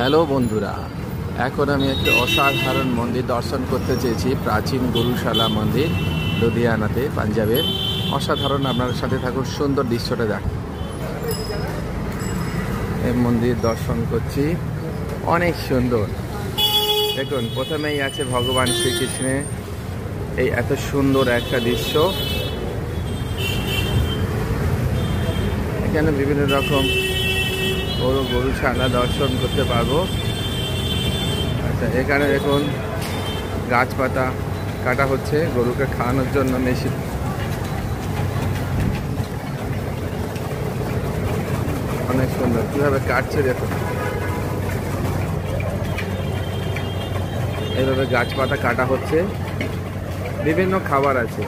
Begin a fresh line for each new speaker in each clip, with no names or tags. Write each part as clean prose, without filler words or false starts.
Hello বন্ধুরা, এখন আমি একটা অসাধারণ মন্দির দর্শন করতে চেয়েছি। প্রাচীন গরুশালা মন্দির, লুধিয়ানাতে, পাঞ্জাবের। অসাধারণ, আপনার সাথে থাকুন, সুন্দর দৃশ্যটা দেখ। এই মন্দির দর্শন করছি, অনেক সুন্দর। দেখুন, প্রথমেই আছে ভগবান শ্রীকৃষ্ণের এই এত সুন্দর একটা দৃশ্য। এখানে বিভিন্ন রকম গরুশালা দর্শন করতে পারবো। আচ্ছা, এখানে দেখুন গাছপাতা কাটা হচ্ছে গরুকে খাওয়ানোর জন্য মেশিন। অনেক সুন্দর কিভাবে কাটছে দেখুন। এইভাবে গাছপাতা কাটা হচ্ছে, বিভিন্ন খাবার আছে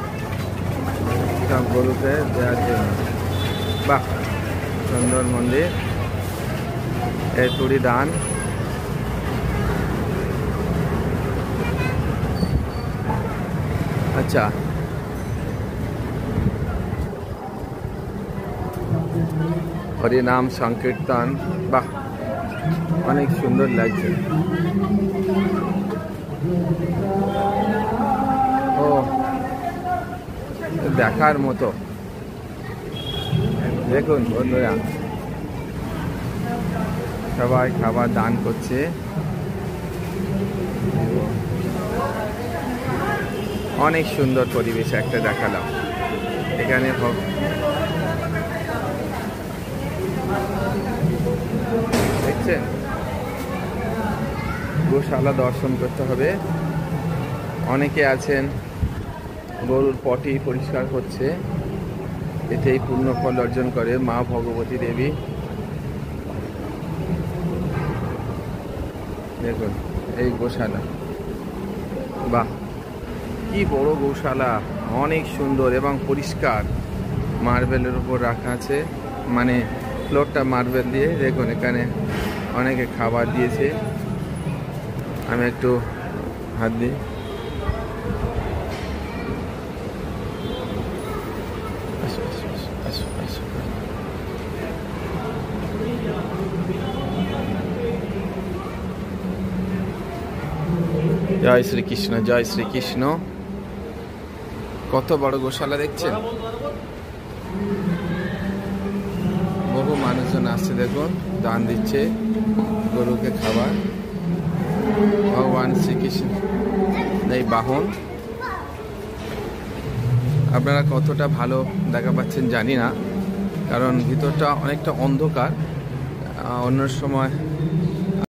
সব গরুকে দেওয়ার জন্য। বাহ, সুন্দর মন্দির। এই তুড়ি দান। আচ্ছা, হরিনাম সংকীর্তন। বাহ, অনেক সুন্দর লাগছে। ও, দেখার মতো। দেখুন বন্ধুরা, সবাই খাবার দান করছে। অনেক সুন্দর পরিবেশ একটা দেখালাম। এখানে দেখছেন, গোশালা দর্শন করতে হবে। অনেকে আছেন গরুর পটি পরিষ্কার করছে, এতেই পূর্ণ ফল অর্জন করে মা ভগবতী দেবী। দেখুন এই গোশালা, বাহ, কি বড় গৌশালা, অনেক সুন্দর এবং পরিষ্কার। মার্বেলের উপর রাখা আছে, মানে ফ্লোরটা মার্বেল দিয়ে। দেখুন এখানে অনেকে খাবার দিয়েছে। আমি একটু হাত দিই। জয় শ্রীকৃষ্ণ, জয় শ্রীকৃষ্ণ। কত বড় গোশালা দেখছেন। বহু মানুষজন আসছে, দেখুন দান দিচ্ছে গরুকে খাবার। ভগবান শ্রীকৃষ্ণ এই বাহন। আপনারা কতটা ভালো দেখা পাচ্ছেন জানি না, কারণ ভিতরটা অনেকটা অন্ধকার। অন্য সময়